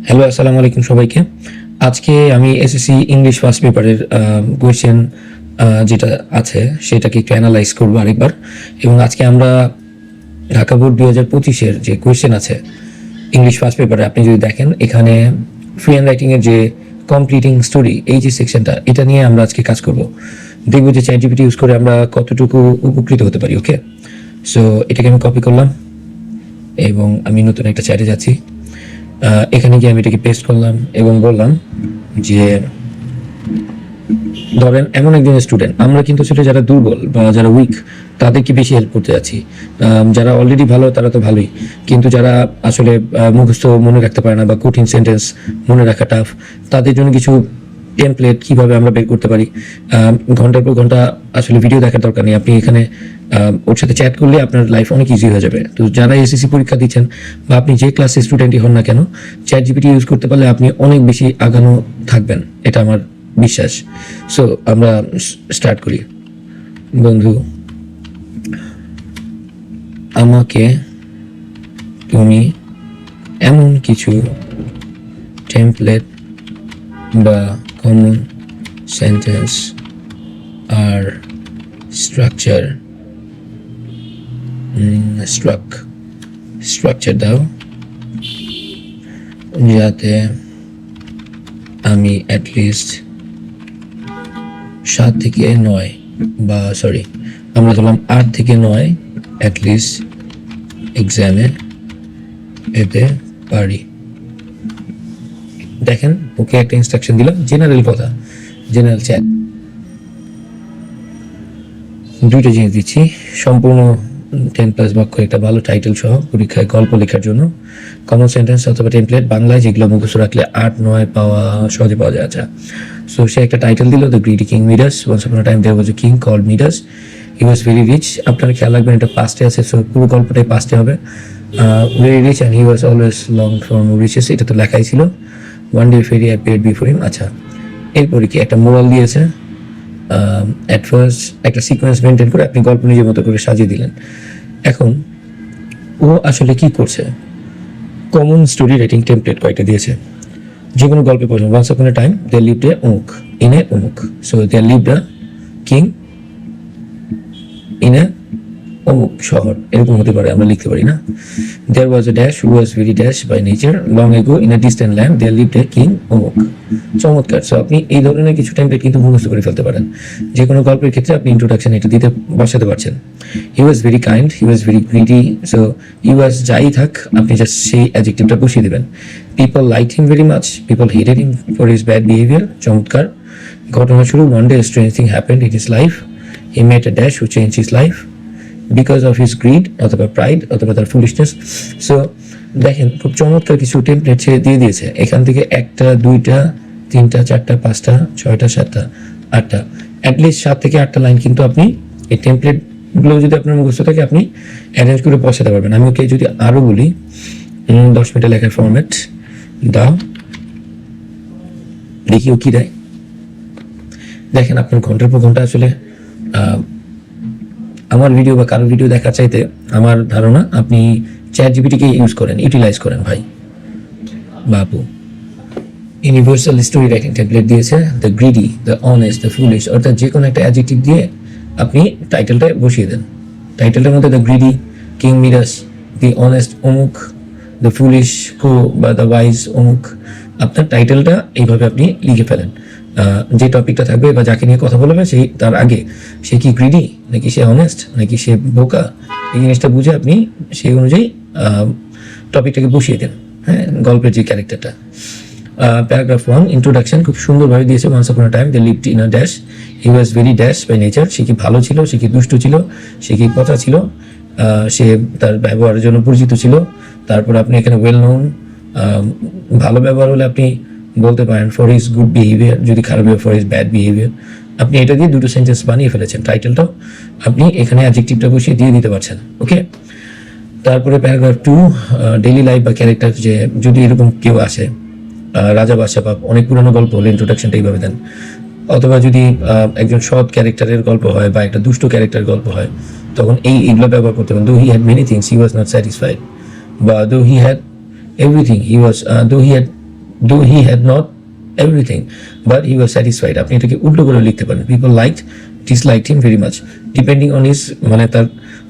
Hello, আসসালামু আলাইকুম সবাইকে। আজকে আমি এসএসসি ইংলিশ ফার্স্ট পেপারের কোয়েশ্চেন যেটা আছে সেটাকে একটু অ্যানালাইজ করবো আরেকবার। এবং আজকে আমরা ঢাকা বোর্ড 2025-এর যে কোয়েশ্চেন আছে ইংলিশ ফার্স্ট পেপারে, আপনি যদি দেখেন এখানে ফ্রি হ্যান্ড রাইটিংয়ের যে কমপ্লিটিং স্টোরি, এই যে সেকশনটা, এটা নিয়ে আমরা আজকে কাজ করব। দেখবো যে চ্যাট জিপিটি ইউজ করে আমরা কতটুকু উপকৃত হতে পারি। ওকে, সো এটাকে আমি কপি করলাম এবং আমি নতুন একটা চ্যাটে যাচ্ছি। এখানে গিয়ে আমি এটাকে পেস্ট করলাম এবং বললাম যে ধরেন এমন একজন স্টুডেন্ট, আমরা কিন্তু আসলে যারা দুর্বল বা যারা উইক তাদেরকে বেশি হেল্প করতে যাচ্ছি। যারা অলরেডি ভালো তারা তো ভালোই, কিন্তু যারা আসলে মুখস্থ মনে রাখতে পারে না বা কঠিন সেন্টেন্স মনে রাখা টাফ, তাদের জন্য কিছু টেমপ্লেট কিভাবে আমরা বের করতে পারি। ঘন্টার পর ঘন্টা আসলে ভিডিও দেখার দরকার নেই, আপনি এখানে ওর সাথে চ্যাট করলে আপনার লাইফ অনেক ইজি হয়ে যাবে। তো যারা এসএসসি পরীক্ষা দিচ্ছেন বা আপনি যে ক্লাসের স্টুডেন্টই হন না কেন, চ্যাট জিপিটি ইউজ করতে পারলে আপনি অনেক বেশি আগানো থাকবেন, এটা আমার বিশ্বাস। সো আমরা স্টার্ট করি। বন্ধু, আমাকে তুমি এমন কিছু টেমপ্লেট বা কমন সেন্টেন্স আর স্ট্রাকচার দাও যাতে আমি অ্যাটলিস্ট 7 থেকে 9 বা আমরা ধরলাম 8 থেকে 9 অ্যাটলিস্ট এক্সামে পেতে পারি। দেখেন, ওকে একটা ইনস্ট্রাকশন দিলাম, জেনারেল কথা, জেনারেল চ্যাট। দুইটা জিনিস দিচ্ছি, সম্পূর্ণ 10+ বাক্য, একটা ভালো টাইটেল সহ পরীক্ষায় গল্প লেখার জন্য। কমন সেন্টেন্স অথবা টেমপ্লেট বাংলায় যেগুলো মুখস্থ রাখলে 8-9 পাওয়া সহজে পাওয়া যায়। আচ্ছা, সো সে একটা টাইটেল দিল, the greedy king Midas. Once upon a time there was a king called Midas, he was very rich. আপনারা খেয়াল রাখবেন এটা পাস্টে আছে, সো পুরো গল্পটাই পাস্টে হবে। Very rich and he was always long for more riches, এটা তো লেখাই ছিল। One day fairy appeared before him. আচ্ছা, এরপরে কি একটা মোরাল দিয়েছে। অ্যাট ফার্স্ট একটা সিকোয়েন্স মেনটেন করে আপনি গল্প নিজের মতো করে সাজিয়ে দিলেন। এখন ও আসলে কি করছে, কমন স্টোরি রাইটিং টেমপ্লেট কয়েকটা দিয়েছে, যে কোনো গল্পে পড়ছেন। ওয়ান্স আপন এ টাইম দেয়ার লিভড এ অমুক ইন এ অমুক, so there lived a king in a অমুক শহর, এরকম হতে পারে, আমরা লিখতে পারি না। There was a dash who was very dash by nature, long ago in a distant land there lived a king অমুক। চমৎকার। সো আপনি এই ধরনের কিছু টেমপ্লেট কিন্তু মুখস্থ করে ফেলতে পারেন। যে কোনো গল্পের ক্ষেত্রে আপনি ইন্ট্রোডাকশন এটা দিতে বসাতে পারছেন। He was very kind, he was very greedy, so he was যাই থাক, আপনি জাস্ট সেই অ্যাডজেক্টিভটা বসিয়ে দেবেন। People like him very much, people hated him for his bad behaviour. চমৎকার। ঘটনা শুরু, one day strange thing happened in his life, he met a dash who change his life because of his greed অথবা pride অথবা তার foolishness. So দেখেন, খুব চমৎকার কিছু টেমপ্লেট সে দিয়ে দিয়েছে। এখান থেকে 1টা 2টা 3টা 4টা 5টা 6টা 7টা 8টা, অ্যাটলিস্ট 7 থেকে 8টা লাইন কিন্তু আপনি এই টেমপ্লেটগুলো যদি আপনার মুখস্থ থাকে আপনি অ্যারেঞ্জ করে বসাতে পারবেন। আমি ওকে যদি আরও বলি, 10 মিনিটে লেখার ফরম্যাট দাও, দেখি ও কি দেয়। দেখেন, আপনার ঘন্টার পর ঘন্টা আসলে আমার ভিডিও বা কারো ভিডিও দেখার চাইতে আমার ধারণা আপনি চ্যাট জিপিটিকে ইউজ করেন, ইউটিলাইজ করেন ভাই বাবু। ইউনিভার্সাল স্টোরি রাইটিং টেমপ্লেট দিয়েছে, the greedy, the honest, the foolish, অর্থাৎ যে কোনো একটা অ্যাডজেক্টিভ দিয়ে আপনি টাইটেলটা বসিয়ে দেন। টাইটেলটার মধ্যে the greedy king Midas, the honest অমুক, দ্য ফুলিশ কো বা দ্য ওয়াইজ অমুক। আপনার টাইটেলটা এইভাবে আপনি লিখে ফেলেন। যে টপিকটা থাকবে বা যাকে নিয়ে কথা বলবে সেই তার আগে সে কি গ্রিডি নাকি সে অনেস্ট নাকি সে বোকা, এই জিনিসটা বুঝে আপনি সেই অনুযায়ী টপিকটাকে বসিয়ে দেন। হ্যাঁ, গল্পের যে ক্যারেক্টারটা। প্যারাগ্রাফ 1 ইন্ট্রোডাকশন খুব সুন্দরভাবে দিয়েছে। Once upon a time there lived in a dash, he was very dash by nature. সে কি ভালো ছিল, সে কি দুষ্ট ছিল, সে কি পচা ছিল, সে তার ব্যবহারের জন্য পরিচিত ছিল। তারপর আপনি এখানে ওয়েল নোন, ভালো ব্যবহার হলে আপনি বলতে পারেন ফর হিজ গুড বিহেভিয়ার, যদি খারাপ ফর হিজ ব্যাড বিহেভিয়ার। আপনি এটা দিয়ে দুটো সেন্টেন্স বানিয়ে ফেলেছেন। টাইটেলটাও আপনি এখানে অ্যাডজেক্টিভটা বসিয়ে দিয়ে দিতে পারছেন। ওকে, তারপরে প্যারাগ্রাফ 2 ডেইলি লাইফ বা ক্যারেক্টার, যে যদি এরকম কেউ আসে, রাজা বাদশা বা অনেক পুরনো গল্প হলে ইন্ট্রোডাকশনটা এইভাবে দেন। অথবা যদি একজন সৎ ক্যারেক্টারের গল্প হয় বা একটা দুষ্ট ক্যারেক্টার গল্প হয়, তখন এইগুলো ব্যবহার করতে পারেন। দো he had many things he was not satisfied, বা দো he had everything he was though he had দো he had not everything but he was satisfied. আপনি এটাকে উল্টো করে লিখতে পারেন, people liked disliked him very much, depending on his, মানে তার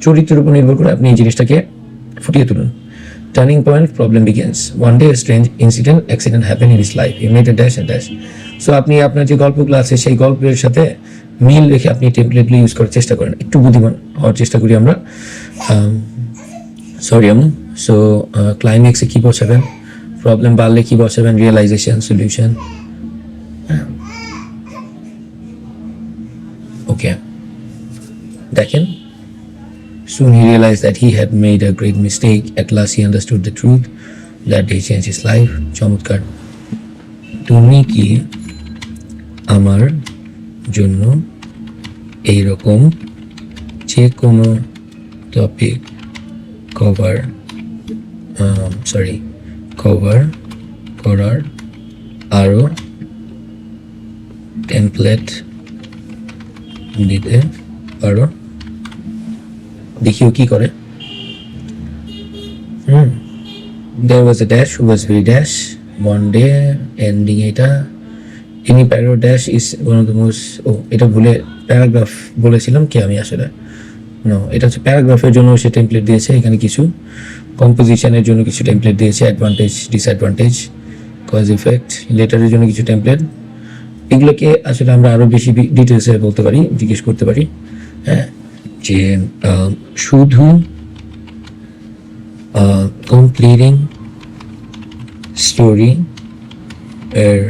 চরিত্রের উপর নির্ভর করে আপনি এই জিনিসটাকে ফুটিয়ে তুলুন। Turning point, problem begins. One day strange accident happen in his life, he made a dash and dash. So আপনি আপনার যে গল্পগুলো আছে সেই গল্পের সাথে মিল রেখে আপনি টেমপ্লেটগুলো ইউজ করার চেষ্টা করেন, একটু বুদ্ধিমান হওয়ার চেষ্টা করি আমরা। সরি আমু। সো ক্লাইম্যাক্সে কী বসাবেন, প্রবলেম বাড়লে কী বসাবেন, রিয়েলাইজেশন, সলিউশন। ওকে, দেখেন, soon he realized that he had made a great mistake. At last he understood the truth. That day changed his life. চমৎকার। তুমি কি আমার জন্য এইরকম যে কোনো টপিক কভার করার আরও টেমপ্লেট দিতে পারো? দেখিও কি করে। There was a dash who was very dash. One day ending এটা any paragraph dash is one of the most, এটা ভুলে প্যারাগ্রাফ বলেছিলাম কি আমি আসলে, নো, এটা হচ্ছে প্যারাগ্রাফের জন্য সে টেমপ্লেট দিয়েছে। এখানে কিছু কম্পোজিশনের জন্য কিছু টেমপ্লেট দিয়েছে, অ্যাডভান্টেজ, ডিসঅ্যাডভান্টেজ, কজ ইফেক্ট, লেটারের জন্য কিছু টেমপ্লেট। এগুলোকে আসলে আমরা আরও বেশি ডিটেলসে বলতে পারি, জিজ্ঞেস করতে পারি। হ্যাঁ, যে শুধু কমপ্লিটিং স্টোরি এর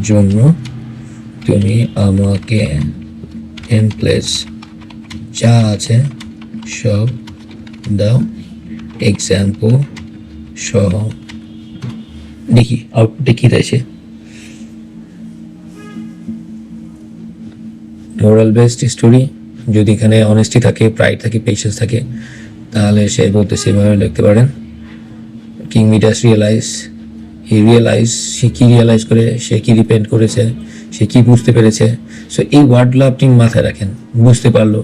জন্য তুমি আমাকে টেমপ্লেটস যা আছে সব দাও, এক্সাম্পল সহ। দেখি আউটপুটে কী রয়েছে। মোরাল বেসড স্টোরি, যদি এখানে অনেস্টি থাকে, প্রাইড থাকে, পেশেন্স থাকে, তাহলে সে বলতে সেভাবে লিখতে পারেন। কিং মিডাস সে কী রিয়েলাইজ করে, সে কী রিপেন্ট করেছে, সে কী বুঝতে পেরেছে। সো এই ওয়ার্ডগুলো আপনি মাথায় রাখেন। বুঝতে পারলো,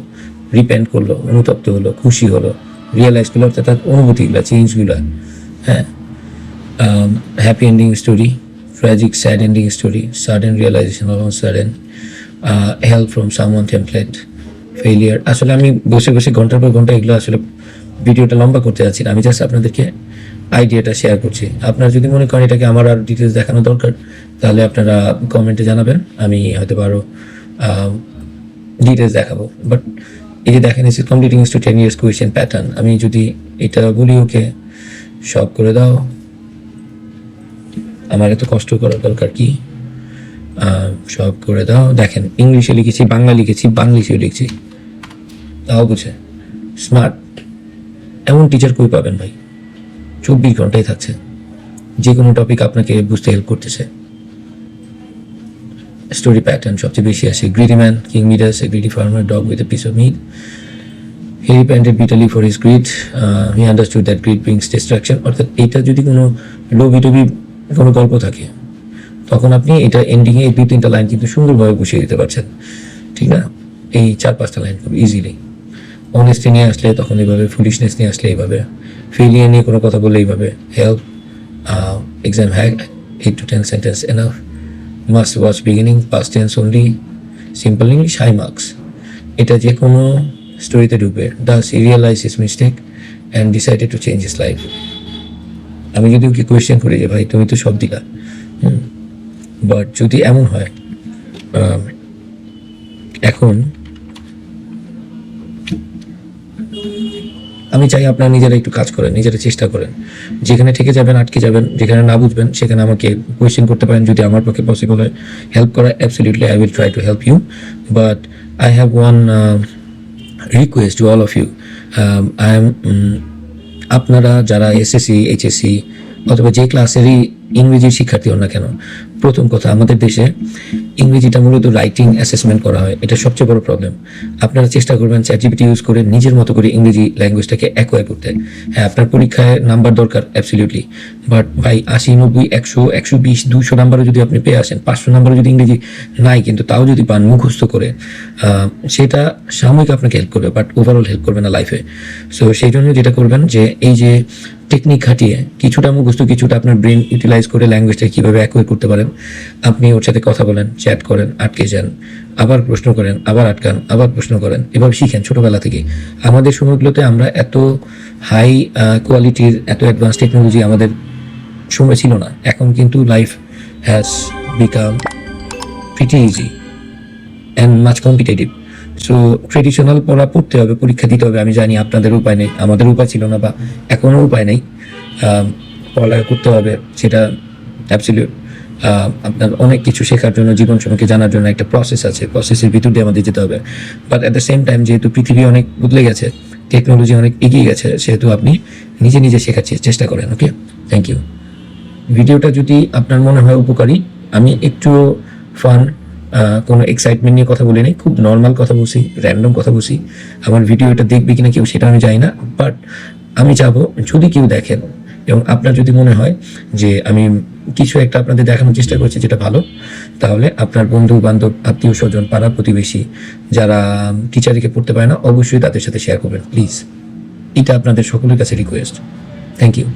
রিপেন্ট করলো, অনুতপ্ত হলো, খুশি হলো, রিয়েলাইজ করলো, অর্থাৎ তার অনুভূতিগুলো, চেঞ্জগুলো। হ্যাঁ, happy ending story, tragic sad ending story, sudden realization, sudden help from someone, template, failure. আসলে আমি বসে বসে ঘন্টার পর ঘন্টা এগুলো আসলে ভিডিওটা লম্বা করতে যাচ্ছি না, আমি জাস্ট আপনাদেরকে আইডিয়াটা শেয়ার করছি। আপনারা যদি মনে করেন এটাকে আমার আর ডিটেলস দেখানো দরকার, তাহলে আপনারা কমেন্টে জানাবেন, আমি হয়তো আরও ডিটেলস দেখাবো। বাট এই যে দেখেন, is completing to 10 years question pattern. আমি যদি এটা বলি ওকে সব করে দাও, আমার এত কষ্ট করার দরকার কি, সব করে দাও। দেখেন, ইংলিশে লিখেছি, বাংলা লিখেছি, বাংলিশেও লিখছি, তাও বুঝে। স্মার্ট, এমন টিচার কই পাবেন ভাই? 24 ঘন্টায় থাকছে, যে কোনো টপিক আপনাকে বুঝতে হেল্প করতেছে। স্টোরি প্যাটার্ন সবচেয়ে বেশি আসে। Greedy man, king Midas, a greedy farmer, dog with a piece of meat, he repented bitterly for his greed, he understood that greed brings destruction. অর্থাৎ এটা যদি কোনো লোভি কোনো গল্প থাকে, তখন আপনি এটা এন্ডিংয়ে এই 2-3টা লাইন কিন্তু সুন্দরভাবে বসিয়ে দিতে পারছেন, ঠিক না? এই 4-5টা লাইন খুব ইজিলি। অনেস্টি নিয়ে আসলে তখন এইভাবে, ফুলিশনেস নিয়ে আসলে এইভাবে, ফেলিয়ার নিয়ে কোনো কথা বললে এইভাবে, help, exam hack, 8 to 10 sentence enough, must watch beginning, past tense only, simple English, high marks. এটা যে কোনো স্টোরিতে ঢুকবে। Does he realize his mistake and decided to change his life. আমি যদি ওকে কোয়েশ্চেন করি যে ভাই তুমি তো সব দিলা, বাট যদি এমন হয়, এখন আমি চাই আপনারা নিজেরা একটু কাজ করেন, নিজেরা চেষ্টা করেন। যেখানে ঠেকে যাবেন, আটকে যাবেন, যেখানে না বুঝবেন, সেখানে আমাকে কোয়েশ্চেন করতে পারেন। যদি আমার পক্ষে পসিবল হয় হেল্প করা, absolutely I will try to help you. But I have one request to all of you. আপনারা যারা এসএসসি, এইচএসসি অথবা যে ক্লাসেরই ইংরেজির শিক্ষার্থী হন না কেন, প্রথম কথা, আমাদের দেশে ইংরেজিটা মূলত রাইটিং অ্যাসেসমেন্ট করা হয়, এটা সবচেয়ে বড় প্রবলেম। আপনারা চেষ্টা করবেন চ্যাটজিপিটি ইউজ করে নিজের মতো করে ইংরেজি ল্যাঙ্গুয়েজটাকে অ্যাকোয়ার করতে। হ্যাঁ, আপনার পরীক্ষায় নাম্বার দরকার, অ্যাবসলিউটলি, বাট ভাই 80, 90, 100, 120, 200 নাম্বারও যদি আপনি পেয়ে আসেন, 500 নাম্বারও যদি ইংরেজি নাই কিন্তু তাও যদি পান মুখস্থ করে, সেটা সাময়িক আপনাকে হেল্প করবে, বাট ওভারঅল হেল্প করবে না লাইফে। সো সেই জন্য যেটা করবেন যে এই যে টেকনিক খাটিয়ে কিছুটা মুখস্থ কিছুটা আপনার ব্রেন ইউটিলাইজ করে ল্যাঙ্গুয়েজটা কীভাবে অ্যাকোয়ার করতে পারেন। আপনি ওর সাথে কথা বলেন, চ্যাট করেন, আটকে যান, আবার প্রশ্ন করেন, আবার আটকান, আবার প্রশ্ন করেন, এভাবে শিখেন ছোটোবেলা থেকে। আমাদের সময়গুলোতে আমরা এত হাই কোয়ালিটির এত অ্যাডভান্স টেকনোলজি আমাদের সময় ছিল না। এখন কিন্তু life has become pretty easy and much competitive. So traditional পড়া পড়তে হবে, পরীক্ষা দিতে হবে। আমি জানি আপনাদের উপায় নেই, আমাদের উপায় ছিল না, বা এখনও উপায় নেই। পড়ালেখা করতে হবে, সেটা অ্যাবসলিউট। আপনার অনেক কিছু শেখার জন্য, জীবন সম্পর্কে জানার জন্য একটা প্রসেস আছে, প্রসেসের ভিতর দিয়ে আমাদের যেতে হবে। But at the same time যেহেতু পৃথিবী অনেক বদলে গেছে, টেকনোলজি অনেক এগিয়ে গেছে, সেহেতু আপনি নিজে নিজে শেখার চেষ্টা করেন। ওকে, থ্যাংক ইউ। ভিডিওটা যদি আপনার মনে হয় উপকারী, আমি একটু ফান, কোনো এক্সাইটমেন্ট নিয়ে কথা বলি নাই, খুব নর্মাল কথা বলছি, র্যান্ডম কথা বলছি। আমার ভিডিওটা দেখবে কিনা কেউ সেটা আমি জানি না, বাট আমি চাবো যদি কেউ দেখেন এবং আপনার যদি মনে হয় যে আমি কিছু একটা আপনাদের দেখানোর চেষ্টা করছি যেটা ভালো, তাহলে আপনার বন্ধু বান্ধব, আত্মীয় স্বজন, পাড়া প্রতিবেশী যারা টিচারকে পড়তে পারে না, অবশ্যই তাদের সাথে শেয়ার করবেন প্লিজ। এটা আপনাদের সকলের কাছে রিকোয়েস্ট। Thank you.